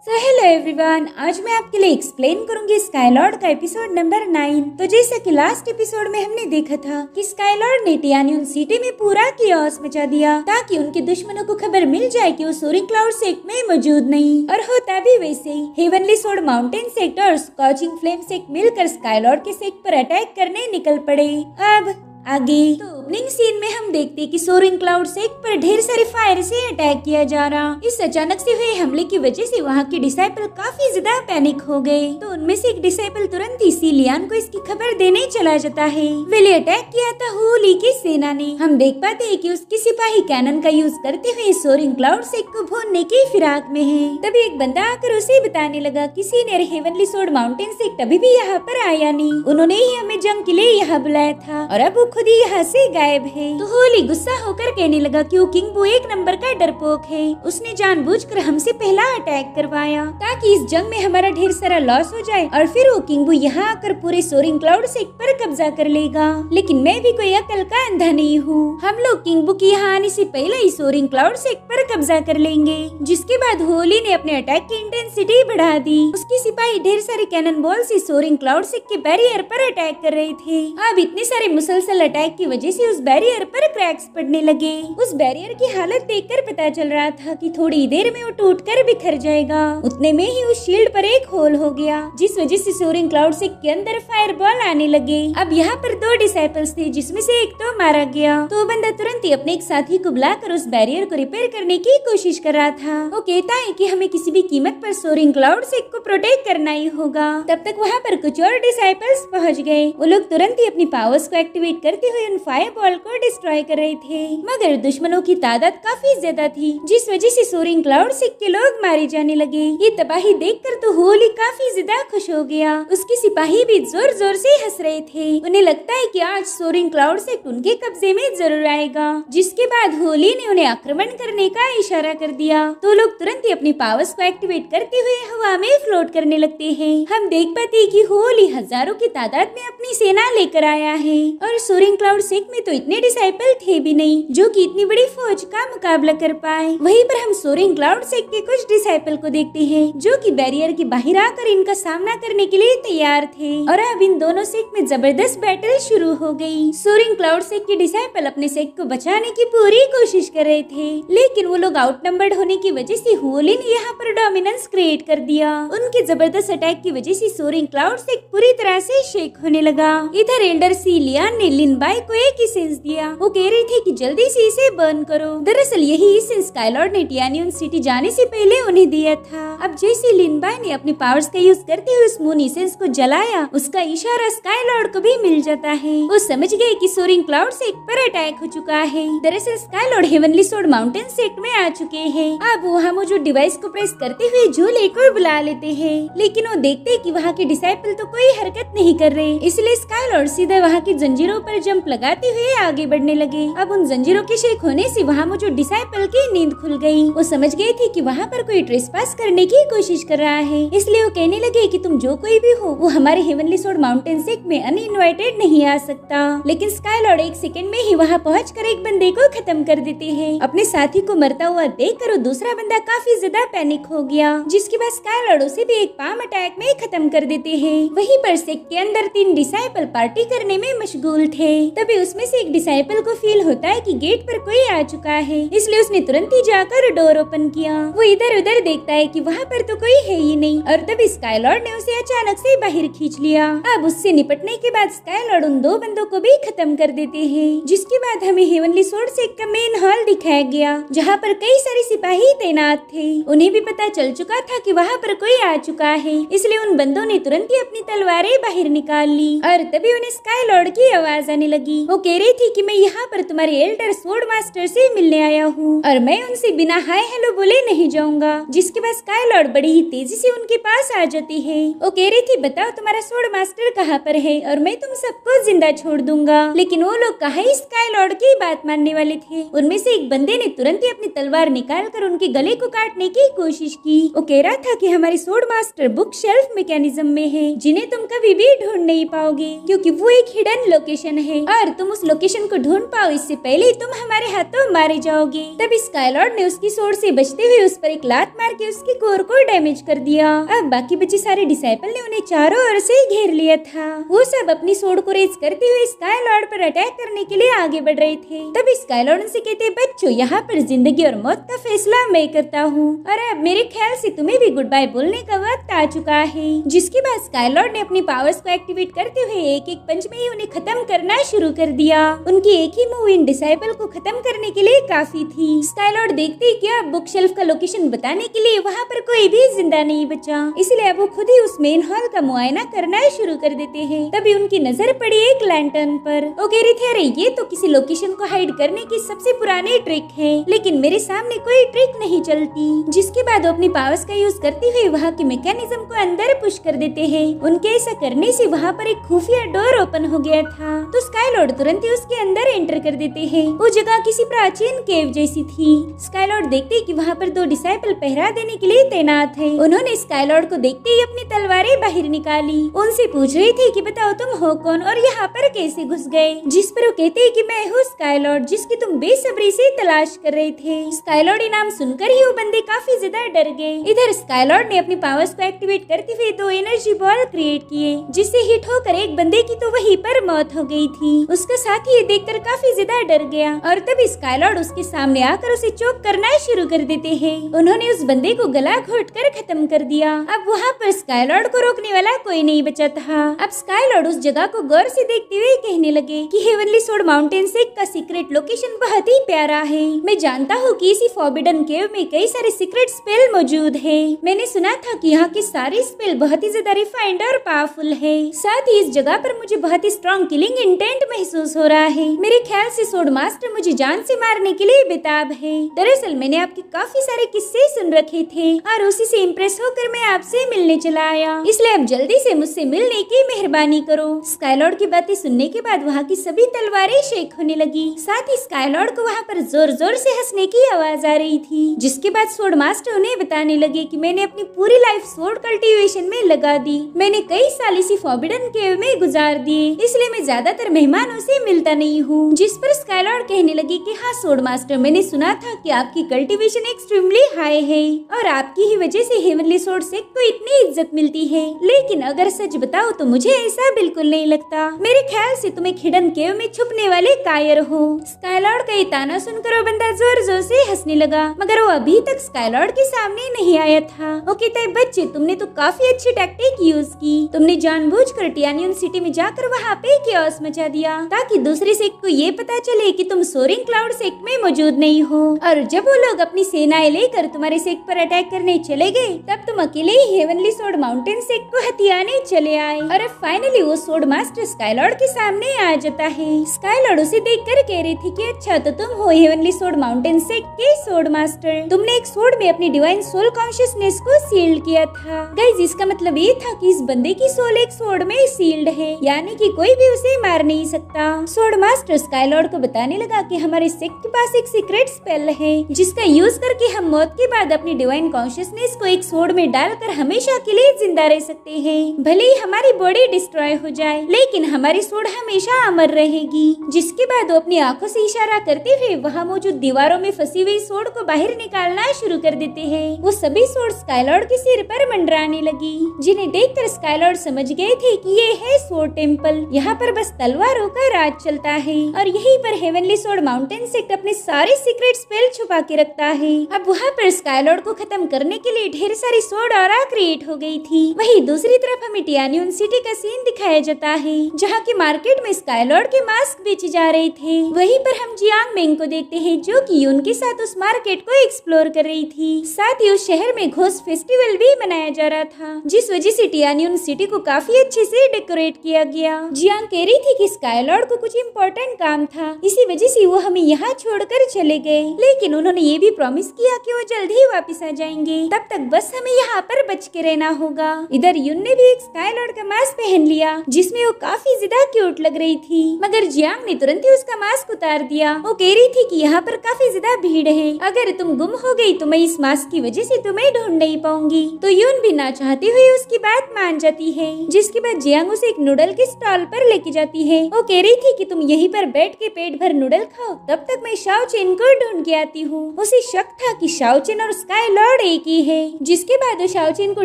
तो hello everyone, आज मैं आपके लिए एक्सप्लेन करूंगी स्काईलॉर्ड का एपिसोड नंबर 9। तो जैसा कि लास्ट एपिसोड में हमने देखा था कि स्काईलॉर्ड ने टियानियन सिटी में पूरा कियोस मचा दिया ताकि उनके दुश्मनों को खबर मिल जाए कि वो सोरिंग क्लाउड सेक्ट में मौजूद नहीं। और होता भी वैसे ही, हेवनली सोर्ड माउंटेन सेक्ट और स्कॉचिंग फ्लेम सेक्ट मिलकर स्काईलॉर्ड के सेक्ट पर अटैक करने निकल पड़े। अब आगे तो ओपनिंग सीन में हम देखते कि सोरिंग क्लाउड सेक्ट पर ढेर सारे फायर से अटैक किया जा रहा। इस अचानक से हुए हमले की वजह से वहाँ के डिसाइपल काफी ज्यादा पैनिक हो गए। तो उनमें से एक डिसाइपल तुरंत ही सीलियान को इसकी खबर देने चला जाता है। वेले अटैक किया था होली की सेना ने। हम देख पाते हैं कि उसके सिपाही कैनन का यूज करते हुए सोरिंग क्लाउड सेक्ट को भूनने की फिराक में है। तभी एक बंदा आकर उसे बताने लगा कि senior heavenly sword mountain sect अभी भी यहाँ पर आया नहीं। उन्होंने ही हमें जंग के लिए यहाँ बुलाया था और अब वो खुद ही यहाँ से गायब है। तो होली गुस्सा होकर कहने लगा कि वो किंगबू एक नंबर का डरपोक है। उसने जानबूझकर हमसे पहला अटैक करवाया ताकि इस जंग में हमारा ढेर सारा लॉस हो जाए और फिर वो किंगबू यहाँ आकर पूरे सोरिंग क्लाउड सेक्ट पर कब्जा कर लेगा। लेकिन मैं भी कोई अकल का अंधा नहीं हूँ। हम लोग किंगबू की यहाँ आने से पहले ही सोरिंग क्लाउड सेक्ट पर कब्जा कर लेंगे। जिसके बाद होली ने अपने अटैक की इंटेंसिटी बढ़ा दी। उसके सिपाही ढेर सारे कैनन बॉल से सोरिंग क्लाउड सेक्ट के बैरियर पर अटैक कर रहे थे। अब इतने सारे मुसलसल अटैक की वजह से उस बैरियर पर क्रैक्स पड़ने लगे। उस बैरियर की हालत देखकर पता चल रहा था कि थोड़ी देर में वो टूटकर बिखर जाएगा। उतने में ही उस शील्ड पर एक होल हो गया, जिस वजह से सोरिंग क्लाउड सेक्ट के अंदर फायर बॉल आने लगे। अब यहाँ पर 2 डिसाइपल्स थे, जिसमें से एक तो मारा गया। तो बंदा तुरंत ही अपने एक साथी को बुलाकर उस बैरियर को रिपेयर करने की कोशिश कर रहा था। वो कहता है कि हमें किसी भी कीमत पर सोरिंग क्लाउड सेक्ट को प्रोटेक्ट करना ही होगा। तब तक वहाँ पर कुछ और डिसाइपल्स पहुँच गए। वो लोग तुरंत ही अपनी पावर्स को एक्टिवेट करते हुए उन फायर बॉल को डिस्ट्रॉय कर रहे थे। मगर दुश्मनों की तादाद काफी ज्यादा थी, जिस वजह से सोरिंग क्लाउड सेक्ट के लोग मारे जाने लगे। ये तबाही देखकर तो होली काफी ज्यादा खुश हो गया। उसके सिपाही भी जोर जोर से हंस रहे थे। उन्हें लगता है कि आज सोरिंग क्लाउड सेक्ट उनके कब्जे में जरूर आएगा। जिसके बाद होली ने उन्हें आक्रमण करने का इशारा कर दिया। तो लोग तुरंत ही अपनी पावर्स को एक्टिवेट करते हुए हवा में फ्लोट करने लगते हैं। हम देख पाते हैं कि होली हजारों की तादाद में अपनी सेना लेकर आया है। और सोरिंग क्लाउड सेक्ट में तो इतने डिसाइपल थे भी नहीं जो कि इतनी बड़ी फौज का मुकाबला कर पाए। वहीं पर हम सोरिंग क्लाउड सेक्ट के कुछ डिसाइपल को देखते हैं जो कि बैरियर के बाहर आकर इनका सामना करने के लिए तैयार थे। और अब इन दोनों सेक्ट में जबरदस्त बैटल शुरू हो गई। सोरिंग क्लाउड सेक्ट के डिसाइपल अपने सेक्ट को बचाने की पूरी कोशिश कर रहे थे, लेकिन वो लोग आउटनंबर्ड होने की वजह से होली ने यहाँ पर डोमिनेंस क्रिएट कर दिया। उनके जबरदस्त अटैक की वजह से सोरिंग क्लाउड सेक्ट पूरी तरह से शेक होने लगा। इधर एल्डर सीलियान ने लिनबाई को एक सेंस दिया। वो कह रही थी कि जल्दी से इसे बर्न करो। दरअसल यही सेंस स्काईलॉर्ड ने टियानियन सिटी जाने से पहले उन्हें दिया था। अब जैसे लिनबाई ने अपने पावर्स का यूज करते हुए उस मून एसेंस को जलाया, उसका इशारा स्काईलॉर्ड को भी मिल जाता है। वो समझ गए कि सोरिंग क्लाउड सेक्ट पर अटैक हो चुका है। दरअसल Skylord heavenly sword mountain sect में आ चुके हैं। अब वहाँ मौजूद डिवाइस को प्रेस करते हुए झूले को बुला लेते हैं, लेकिन वो देखते कि वहाँ के डिसाइपल तो कोई हरकत नहीं कर रहे। इसलिए स्काईलॉर्ड सीधे वहाँ की जंजीरों पर जंप लगाते हुए आगे बढ़ने लगे। अब उन जंजीरों के शेक होने से वहाँ मौजूद डिसाइपल की नींद खुल गई। वो समझ गए थे कि वहाँ पर कोई ट्रेसपास करने की कोशिश कर रहा है। इसलिए वो कहने लगे कि तुम जो कोई भी हो, वो हमारे हेवनली सोर्ड माउंटेन सेक्ट में अनइनवाइटेड नहीं आ सकता। लेकिन स्काईलॉर्ड एक सेकंड में ही वहाँ पहुंचकर एक बंदे को खत्म कर देते हैं। अपने साथी को मरता हुआ देखकर दूसरा बंदा काफी ज्यादा पैनिक हो गया, जिसके बाद स्काईलॉर्ड उसे भी एक पाम अटैक में खत्म कर देते हैं। वहीं पर सेक्ट के अंदर 3 डिसाइपल पार्टी करने में मशगूल थे। तभी उसमें से एक डिसाइपल को फील होता है कि गेट पर कोई आ चुका है, इसलिए उसने तुरंत ही जाकर डोर ओपन किया। वो इधर उधर देखता है कि वहाँ पर तो कोई है ही नहीं, और तभी स्काईलॉर्ड ने उसे अचानक से बाहर खींच लिया। अब उससे निपटने के बाद स्काईलॉर्ड उन 2 बंदों को भी खत्म कर देते हैं। जिसके बाद हमें हेवनली सोर्ड सेक्ट का मेन हॉल दिखाया गया, जहाँ पर कई सारे सिपाही तैनात थे। उन्हें भी पता चल चुका था कि वहाँ पर कोई आ चुका है, इसलिए उन बंदों ने तुरंत ही अपनी तलवारें बाहर निकाल ली। और तभी उन्हें स्काईलॉर्ड की आवाज आने लगी। वो कह रही थी कि मैं यहाँ पर तुम्हारे एल्डर सोर्ड मास्टर से मिलने आया हूँ और मैं उनसे बिना हाय हेलो बोले नहीं जाऊंगा। जिसके बाद स्काईलॉर्ड बड़ी ही तेजी से उनके पास आ जाती है। वो कह रही थी बताओ तुम्हारा सोर्ड मास्टर कहाँ पर है और मैं तुम सबको जिंदा छोड़ दूंगा। लेकिन वो लोग कहाँ ही स्काईलॉर्ड की बात मानने वाले थे। उनमें से एक बंदे ने तुरंत ही अपनी तलवार निकाल कर उनके गले को काटने की कोशिश की। वो कह रहा था कि हमारी sword master book shelf mechanism में है, जिन्हें तुम कभी भी ढूंढ नहीं पाओगे, क्योंकि वो एक हिडन लोकेशन हैं और तुम उस लोकेशन को ढूंढ पाओ इससे पहले तुम हमारे हाथों मारे जाओगे। तब स्काईलॉर्ड ने उसकी सोर्ड से बचते हुए उस पर एक लात मार के उसके कोर को डैमेज कर दिया। अब बाकी बचे सारे डिसाइपल ने उन्हें चारों ओर से घेर लिया था। वो सब अपनी सोर्ड को रेज करते हुए स्काईलॉर्ड पर अटैक करने के लिए आगे बढ़ रहे थे। तब स्काईलॉर्ड उनसे कहते, बच्चों यहाँ पर जिंदगी और मौत का फैसला मैं करता हूँ और अब मेरे ख्याल से तुम्हें भी गुड बाय बोलने का वक्त आ चुका है। जिसके बाद स्काईलॉर्ड ने अपनी पावर्स को एक्टिवेट करते हुए एक एक पंच में ही उन्हें खत्म करना शुरू कर दिया। उनकी एक ही मूव इन डिसाइपल को खत्म करने के लिए काफी थी। स्काईलॉर्ड देखते ही कि अब बुक शेल्फ का लोकेशन बताने के लिए वहाँ पर कोई भी जिंदा नहीं बचा, इसलिए अब वो खुद ही उस मेन हॉल का मुआयना करना शुरू कर देते हैं। तभी उनकी नजर पड़ी एक लैंटर्न पर। वो कह रही थी, अरे ये तो किसी लोकेशन को हाइड करने की सबसे पुरानी ट्रिक है, लेकिन मेरे सामने कोई ट्रिक नहीं चलती। जिसके बाद वो अपनी पावर्स का यूज करते हुए वहाँ के मैकेनिज्म को अंदर पुश कर देते हैं। उनके ऐसा करने से वहाँ पर एक खुफिया डोर ओपन हो गया था। तो स्काईलॉर्ड तुरंत ही उसके अंदर एंटर कर देते हैं। वो जगह किसी प्राचीन केव जैसी थी। स्काईलॉर्ड देखते कि वहाँ पर 2 डिसाइपल पहरा देने के लिए तैनात है। उन्होंने स्काईलॉर्ड को देखते ही अपनी तलवारें बाहर निकाली। उनसे पूछ रही थी कि बताओ तुम हो कौन और यहाँ पर कैसे घुस गए। जिस पर वो कहते हैं कि मैं हूँ स्काईलॉर्ड, जिसकी तुम बेसब्री से तलाश कर रहे थे। स्काईलॉर्ड नाम सुनकर ही वो बंदे काफी ज्यादा डर गए। इधर स्काईलॉर्ड ने अपनी पावर्स को एक्टिवेट करते हुए 2 एनर्जी बॉल क्रिएट किए, जिससे हिट होकर एक बंदे की तो वहीं पर मौत हो गई थी। उसका साथी ये देखकर काफी ज्यादा डर गया और तभी स्काईलॉर्ड उसके सामने आकर उसे चोक करना शुरू कर देते हैं। उन्होंने उस बंदे को गला घोटकर खत्म कर दिया। अब वहाँ पर स्काईलॉर्ड को रोकने वाला कोई नहीं बचा था। अब स्काईलॉर्ड उस जगह को गौर से देखते हुए कहने लगे कि हेवनली सोर्ड माउंटेन सेक का सीक्रेट लोकेशन बहुत ही प्यारा है। मैं जानता हूँ कि इसी फॉरबिडन केव में कई सारे सीक्रेट स्पेल मौजूद है। मैंने सुना था कि यहाँ के सारे स्पेल बहुत ही ज्यादा रिफाइंड और पावरफुल है। साथ ही इस जगह पर मुझे बहुत ही स्ट्रॉन्ग किलिंग इंटेंट महसूस हो रहा है। मेरे ख्याल से सोर्ड मास्टर मुझे जान से मारने के लिए बेताब है। दरअसल मैंने आपके काफी सारे किस्से सुन रखे थे और उसी से इम्प्रेस होकर मैं आपसे मिलने चला आया, इसलिए अब जल्दी से मुझसे मिलने की मेहरबानी करो। स्काईलॉर्ड की बातें सुनने के बाद वहाँ की सभी तलवारें शेक होने लगी। साथ ही स्काईलॉर्ड को वहाँ पर जोर जोर से हंसने की आवाज आ रही थी। जिसके बाद सोर्ड मास्टर उन्हें बताने लगे कि मैंने अपनी पूरी लाइफ सोर्ड कल्टीवेशन में लगा दी। मैंने कई साल इसी फॉरबिडन केव में गुजार दिए, इसलिए मैं ज्यादातर मेहमानों से मिलता नहीं हूँ। जिस पर स्काईलॉर्ड कहने लगे कि हाँ सोर्ड मास्टर, मैंने सुना था कि आपकी कल्टीवेशन एक्सट्रीमली हाई है और आपकी ही वजह से हेवनली सोर्ड सेक को इतनी इज्जत मिलती है। लेकिन अगर सच बताओ तो मुझे ऐसा बिल्कुल नहीं लगता। मेरे ख्याल से तुम एक हिडन केव में छुपने वाले कायर हो। स्काईलॉर्ड का ये ताना सुनकर वो बंदा जोर जोर से हंसने लगा, मगर वो अभी तक स्काईलॉर्ड के सामने नहीं आया था। वो कहता है, बच्चे तुमने तो काफी अच्छी टैक्टिक यूज की। तुमने जानबूझकर टियानियन सिटी में जाकर वहाँ पे केओस मचा दिया ताकि दूसरे सेक्ट को ये पता चले कि तुम सोरिंग क्लाउड सेक्ट में मौजूद नहीं हो। और जब वो लोग अपनी सेनाएं लेकर तुम्हारे सेक्ट पर अटैक करने चले गए, तब तुम अकेले ही हेवनली सोर्ड माउंटेन सेक्ट को हथियाने चले आए। और अब फाइनली वो सोर्ड मास्टर स्काईलॉर्ड के सामने आ जाता है। स्काईलॉर्ड उसे देखकर कह रही थी कि अच्छा तो तुम हो हेवनली सोर्ड माउंटेन सेक्ट के सोर्ड मास्टर। तुमने एक सोर्ड में अपनी डिवाइन सोल कॉन्शियसनेस को सील्ड किया था। गाइस इसका मतलब ये था कि इस बंदे की सोल एक सोर्ड में सील्ड है, यानी कि कोई भी उसे मार नहीं सकता। सोर्ड मास्टर स्काईलॉर्ड को बताने लगा कि हमारे सेक्ट के पास एक सीक्रेट स्पेल है जिसका यूज करके हम मौत के बाद अपनी डिवाइन कॉन्शियसनेस को एक सोर्ड में डालकर हमेशा के लिए जिंदा रह सकते हैं। भले ही हमारी बॉडी डिस्ट्रॉय हो जाए, लेकिन हमारी सोर्ड हमेशा अमर रहेगी। जिसके बाद वो अपनी आंखों से इशारा करते हुए वहाँ मौजूद दीवारों में फंसी हुई सोर्ड को बाहर निकालना शुरू कर देते हैं। वो सभी सोर्ड स्काईलॉर्ड के सिर पर मंडराने लगी, जिन्हें देखकर स्काईलॉर्ड समझ गए थे कि ये है सोर्ड टेम्पल। यहाँ पर बस तलवारों का राज चलता है और यहीं पर हेवनली सोर्ड माउंटेन सेक्ट अपने सारे सीक्रेट स्पेल छुपा के रखता है। अब वहाँ पर स्काईलॉर्ड को खत्म करने के लिए ढेर सारी सोर्ड ऑरा क्रिएट हो गई थी। वहीं दूसरी तरफ हमें टियानियन सिटी का सीन दिखाया जाता है, जहाँ की मार्केट में स्काईलॉर्ड के मास्क बेचे जा रहे थे। वहीं पर हम जियांग मेंग को देखते हैं, जो कि यून के साथ उस मार्केट को एक्सप्लोर कर रही थी। साथ ही उस शहर में घोस्ट फेस्टिवल भी मनाया जा रहा था, जिस वजह से टियानियन सिटी को काफी अच्छे से डेकोरेट किया गया। जियांग कह रही थी कि स्काईलॉर्ड को कुछ इम्पोर्टेंट काम था, इसी वजह से वो हमें यहाँ छोड़कर चले गए, लेकिन उन्होंने ये भी प्रॉमिस किया कि वो जल्द ही वापस आ जाएंगे। तब तक बस हमें यहाँ पर बच के रहना होगा। इधर यून ने भी एक स्काईलॉर्ड का मास्क पहन लिया, जिसमें वो काफी ज्यादा क्यूट लग रही थी, मगर जियांग ने तुरंत ही उसका मास्क उतार दिया। वो कह रही थी कि यहाँ पर काफी ज्यादा भीड़ है, अगर तुम गुम हो गई तो मैं इस मास्क की वजह से तुम्हें ढूंढ नहीं पाऊंगी। तो यून भी ना चाहते हुए उसकी बात मान जाती है। जिसके बाद जियांग उसे एक नूडल के स्टॉल पर लेके जाती है है। वो कह रही थी कि तुम यहीं पर बैठ के पेट भर नूडल खाओ, तब तक मैं शाओ चेन को ढूंढ के आती हूँ। उसे शक था कि शाओ चेन और स्काई लॉर्ड एक ही है। जिसके बाद वो शाओ चेन को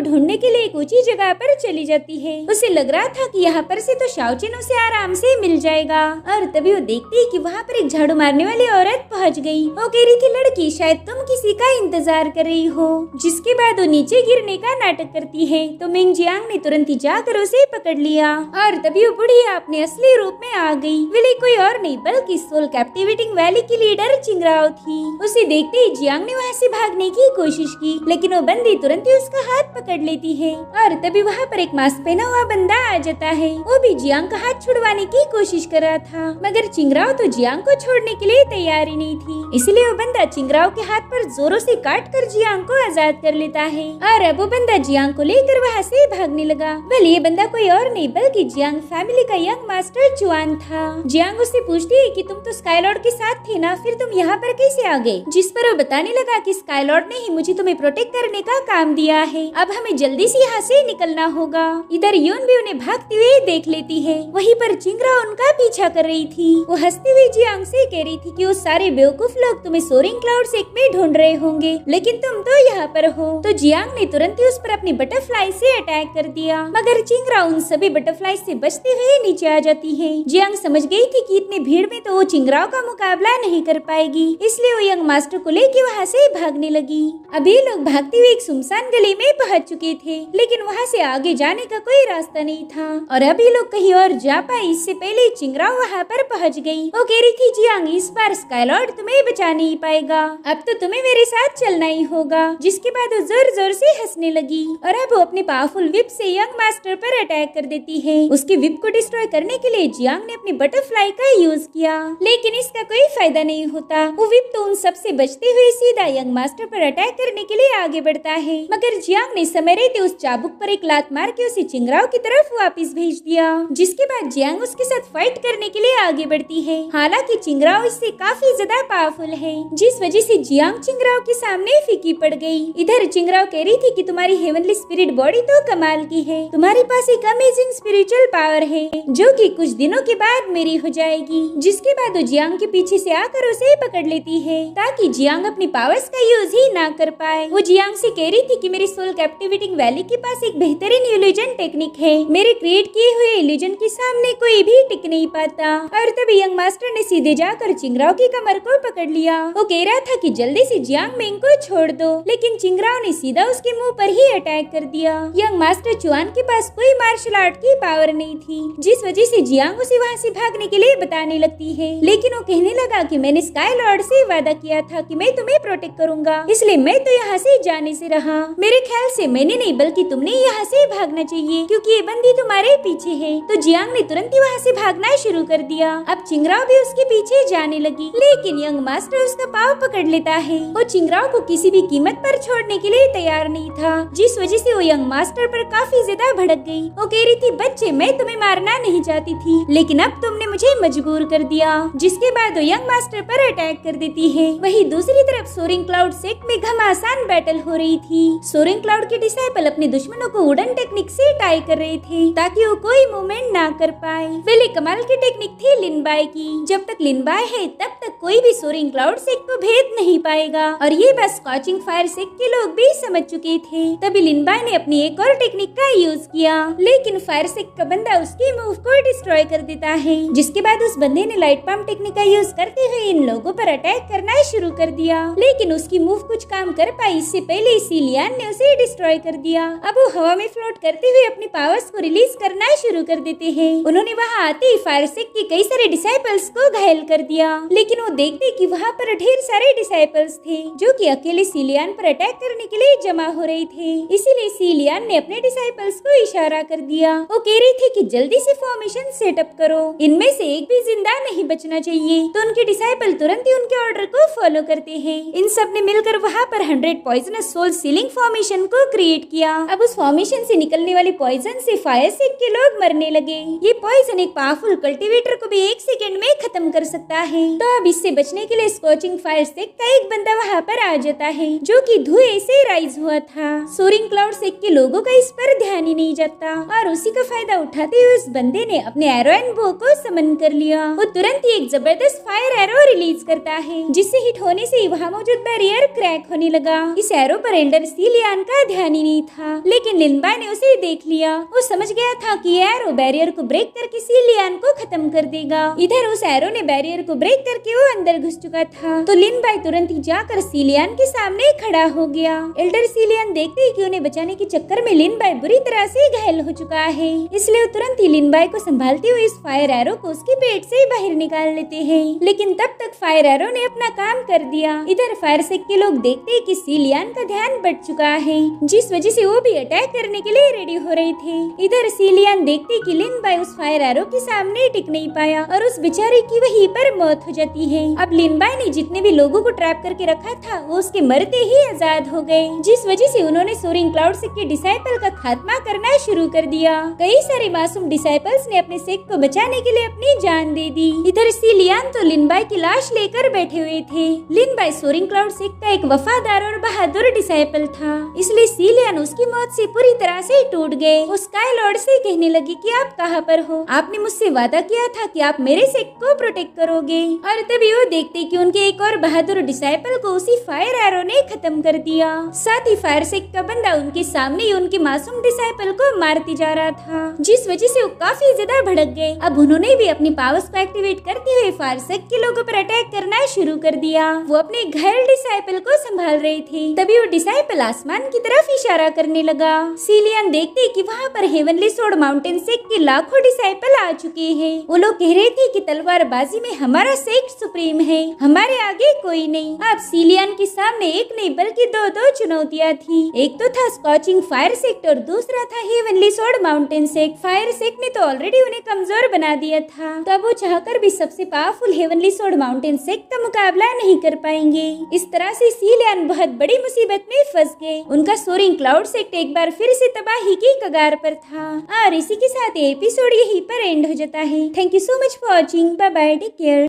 ढूंढने के लिए एक ऊंची जगह पर चली जाती है। उसे लग रहा था कि यहाँ पर से तो शाओ चेन उसे आराम से मिल जाएगा, और तभी वो देखती है कि वहाँ पर एक झाड़ू मारने वाली औरत पहुँच गई। वो कह रही थी, लड़की शायद तुम किसी का इंतजार कर रही हो। जिसके बाद वो नीचे गिरने का नाटक करती है, तो मिंग जियांग ने तुरंत ही जाकर उसे पकड़ लिया, और तभी वो बुढ़िया अपने असली रूप में आ गई। वे कोई और नहीं बल्कि सोल कैप्टिवेटिंग वैली की लीडर चिंगराओ थी। उसे देखते ही जियांग ने वहाँ से भागने की कोशिश की, लेकिन वो बंदी तुरंत ही उसका हाथ पकड़ लेती है, और तभी वहाँ पर एक मास्क पहना हुआ बंदा आ जाता है। वो भी जियांग का हाथ छुड़वाने की कोशिश कर रहा था, मगर चिंगराओ तो जियांग को छोड़ने के लिए तैयार ही नहीं थी। इसलिए वो बंदा चिंगराओ के हाथ पर जोरों से काट कर जियांग को आजाद कर लेता है, और अब वो बंदा जियांग को लेकर वहाँ से भागने लगा। वेल ये बंदा कोई और नहीं बल्कि जियांग फैमिली का यंग मास्टर चुआन था। जियांग उससे पूछती है कि तुम तो स्काई लॉर्ड के साथ थे ना, फिर तुम यहाँ पर कैसे आ गए? जिस पर वो बताने लगा कि स्काई लॉर्ड ने ही मुझे तुम्हें प्रोटेक्ट करने का काम दिया है, अब हमें जल्दी से यहाँ से निकलना होगा। इधर यून भी उन्हें भागते हुए देख लेती है। वहीं पर चिंगरा उनका पीछा कर रही थी। वो हंसते हुए जियांग से कह रही थी कि वो सारे बेवकूफ लोग तुम्हें सोरिंग क्लाउड सेक में ढूंढ रहे होंगे, लेकिन तुम तो यहाँ पर हो। तो जियांग ने तुरंत ही उस पर अपनी बटरफ्लाई से अटैक कर दिया, मगर चिंगरा उन सभी बटरफ्लाई से बचते हुए नीचे आ जाती है। जियांग समझ गई थी कि इतनी भीड़ में तो वो चिंगराओ का मुकाबला नहीं कर पाएगी, इसलिए वो यंग मास्टर को लेके वहाँ से भागने लगी। अब ये लोग भागते हुए एक सुनसान गली में पहुँच चुके थे, लेकिन वहाँ से आगे जाने का कोई रास्ता नहीं था, और अब ये लोग कहीं और जा पाए इससे पहले चिंगराओ वहाँ पर पहुँच गई। वो कह रही थी, जियांग इस बार स्काई लॉर्ड तुम्हें बचा नहीं पाएगा, अब तो तुम्हें मेरे साथ चलना ही होगा। जिसके बाद वो जोर जोर से हंसने लगी, और अब वो अपने पावरफुल विप से यंग मास्टर पर अटैक कर देती है। उसके विप को डिस्ट्रॉय करने के लिए जियांग ने अपनी बटरफ्लाई का यूज किया, लेकिन इसका कोई फायदा नहीं होता। वो विप तो उन सब से बचते हुए सीधा यंग मास्टर पर अटैक करने के लिए आगे बढ़ता है, मगर जियांग ने समय रहते उस चाबुक पर एक लात मार के उसे चिंगराओ की तरफ वापस भेज दिया। जिसके बाद जियांग उसके साथ फाइट करने के लिए आगे बढ़ती है। हालांकि चिंगराओ इससे काफी ज्यादा पावरफुल है, जिस वजह से जियांग चिंगराओ के सामने फीकी पड़ गई। इधर चिंगराओ कह रही थी कि तुम्हारी हेवनली स्पिरिट बॉडी तो कमाल की है, तुम्हारे पास एक अमेजिंग स्पिरिचुअल पावर है जो कि कुछ दिनों के बाद मेरी हो जाएगी। जिसके बाद वो जियांग के पीछे से आकर उसे पकड़ लेती है, ताकि जियांग अपनी पावर्स का यूज ही ना कर पाए। वो जियांग से कह रही थी कि मेरी सोल कैप्टिवेटिंग वैली के पास एक बेहतरीन इल्यूजन टेक्निक है, मेरे क्रिएट किए हुए इल्यूजन के सामने कोई भी टिक नहीं पाता। और तभी यंग मास्टर ने सीधे जाकर चिंगराओ की कमर को पकड़ लिया। वो कह रहा था कि जल्दी से जियांग मिंग को छोड़ दो, लेकिन चिंगराओ ने सीधा उसके मुंह पर ही अटैक कर दिया। यंग मास्टर चुआन के पास कोई मार्शल आर्ट की पावर नहीं थी, जिस वजह से जियांग उसे वहाँ से भागने के लिए बताने लगती है, लेकिन वो कहने लगा कि मैंने स्काई लॉर्ड से वादा किया था कि मैं तुम्हें प्रोटेक्ट करूंगा, इसलिए मैं तो यहाँ से जाने से रहा। मेरे ख्याल से मैंने नहीं बल्कि तुमने यहाँ से भागना चाहिए, क्योंकि ये बंदी तुम्हारे पीछे है। तो जियांग ने तुरंत ही वहाँ से भागना शुरू कर दिया। अब चिंगराओ भी उसके पीछे जाने लगी, लेकिन यंग मास्टर उसका पाँव पकड़ लेता है। वो चिंगराओ को किसी भी कीमत पर छोड़ने के लिए तैयार नहीं था, जिस वजह से वो यंग मास्टर पर काफी ज्यादा भड़क गई। वो कह रही थी, बच्चे मैं तुम्हें मारना नहीं चाहती थी, लेकिन अब तुमने मुझे मजबूर कर दिया। जिसके बाद वो यंग मास्टर पर अटैक कर देती है। वहीं दूसरी तरफ सोरिंग क्लाउड सेक में घमासान बैटल हो रही थी। सोरिंग क्लाउड के डिसाइपल अपने दुश्मनों को वुडन टेक्निक से टाई कर रहे थे, ताकि वो कोई मूवमेंट ना कर पाए। वेले कमाल की टेक्निक थी लिनबाई की, जब तक लिनबाई है तब तक कोई भी सोरिंग क्लाउड सेक को भेद नहीं पाएगा, और ये बस स्कॉचिंग फायर सेक के लोग भी समझ चुके थे। तभी लिनबाई ने अपनी एक और टेक्निक का यूज किया, लेकिन फायर सेक का बंदा उसके मूव को डिस्ट्रॉय कर देता है। जिसके बाद उस बंदे ने लाइट पंप टेक्निक का यूज करते हुए इन लोगों पर अटैक करना शुरू कर दिया, लेकिन उसकी मूव कुछ काम कर पाई इससे पहले सीलियन ने उसे डिस्ट्रॉय कर दिया। अब वो हवा में फ्लोट करते हुए अपनी पावर्स को रिलीज करना शुरू कर देते हैं। उन्होंने वहाँ आते ही फायर सेक के कई सारे डिसाइपल्स को घायल कर दिया, लेकिन वो देखते कि वहाँ पर ढेर सारे डिसाइपल्स थे जो कि अकेले सीलियन पर अटैक करने के लिए जमा हो रहे थे। इसीलिए सीलियन ने अपने डिसाइपल्स को इशारा कर दिया। वो कह रही थी कि जल्दी से फॉर्मेशन सेटअप करो, इनमें से एक भी जिंदा नहीं बचना चाहिए। तो उनके डिसाइपल तुरंत ही उनके ऑर्डर को फॉलो करते हैं। इन सब ने मिलकर वहाँ पर 100 पॉइजनस सोल सीलिंग फॉर्मेशन को क्रिएट किया। अब उस फॉर्मेशन से निकलने वाले पॉइजन से फायर सेक के लोग मरने लगे। ये पॉइजन एक पावरफुल कल्टीवेटर को भी 1 सेकंड में खत्म कर सकता है। तो अब इससे बचने के लिए स्कॉचिंग फायर सेक का एक बंदा वहाँ पर आ जाता है, जो कि धुएं से राइज हुआ था। सोरिंग क्लाउड सेक के लोगों का इस पर ध्यान ही नहीं जाता, और उसी का फायदा उठाते हुए उस बंदे ने अपने एरो एंड बो को समन कर लिया। वो तुरंत ही एक जबरदस्त फायर एरो रिलीज करता है, जिससे हिट होने से वहाँ मौजूद बैरियर क्रैक होने लगा। इस एरो पर एल्डर सीलियन का ध्यान ही नहीं था, लेकिन लिनबाई ने उसे देख लिया। वो समझ गया था कि एरो बैरियर को ब्रेक करके सीलियन को खत्म कर देगा। इधर उस एरो ने बैरियर को ब्रेक करके वो अंदर घुस चुका था, तो लिनबाई तुरंत ही जाकर सीलियन के सामने खड़ा हो गया। एल्डर सीलियन देखते ही कि उन्हें बचाने के चक्कर में लिनबाई बुरी तरह से घायल हो चुका है, इसलिए वो तुरंत ही लिनबाई को संभालते हुए इस फायर एरो को उसके पेट से बाहर निकाल लेते हैं। लेकिन तब तक फायर एरो ने अपना काम कर दिया। इधर फायर सेक के लोग देखते हैं कि सीलियन का ध्यान बढ़ चुका है, जिस वजह से वो भी अटैक करने के लिए रेडी हो रहे थे। इधर सीलियन देखते कि लिनबाई उस फायर एरो के सामने टिक नहीं पाया और उस बेचारे की वहीं पर मौत हो जाती है। अब लिनबाई ने जितने भी लोगों को ट्रैप करके रखा था वो उसके मरते ही आजाद हो गए, जिस वजह से उन्होंने सोरिंग क्लाउड सेक के डिसाइपल का खात्मा करना शुरू कर दिया। कई सारे मासूम डिसाइपल्स ने अपने सेक को बचाने के लिए अपनी जान दे दी। इधर सीलियन तो लिनबाई की लाश लेकर बैठे हुए थे। लिनबाई सोरिंग क्लाउड सेक का एक वफादार और बहादुर डिसाइपल था, इसलिए सीलियन उसकी मौत से पूरी तरह से टूट गए। वो स्काई लॉर्ड से कहने लगी कि आप कहाँ पर हो? आपने मुझसे वादा किया था कि आप मेरे सेक को प्रोटेक्ट करोगे। और तभी वो देखते कि उनके एक और बहादुर डिसाइपल को उसी फायर एरो ने खत्म कर दिया। साथ ही फायर सेक का बंदा उनके सामने ही उनके मासूम डिसाइपल को मारती जा रहा था, जिस वजह से वो काफी ज्यादा भड़क गए। अब उन्होंने भी अपनी पावर्स को एक्टिवेट करते हुए फायर सेक के लोगों पर अटैक करना शुरू कर दिया। वो अपने घायल डिसाइपल को संभाल रहे थे, तभी वो डिसाइपल आसमान की तरफ इशारा करने लगा। सीलियन देखते कि वहाँ पर हेवनली सोर्ड माउंटेन सेक के लाखों डिसाइपल आ चुके हैं। वो लोग कह रहे थे कि तलवारबाजी में हमारा सेक सुप्रीम है, हमारे आगे कोई नहीं। अब सीलियन के सामने एक नहीं बल्कि दो चुनौतियाँ थी। एक तो था स्कॉचिंग फायर सेक और दूसरा था हेवनली सोर्ड माउंटेन सेक। फायर सेक ने तो ऑलरेडी उन्हें कमजोर बना दिया था, तब वो चाहकर भी सबसे पावरफुल हेवनली सोर्ड माउंटेन सेक का मुकाबला नहीं कर पाएंगे। इस तरह से सीलियन बहुत बड़ी मुसीबत में फंस गए। उनका सोरिंग क्लाउड सेक एक बार फिर से तबाही की कगार पर था। और इसी के साथ एपिसोड यहीं पर एंड हो जाता है। Thank you so much for watching. Bye bye, take care.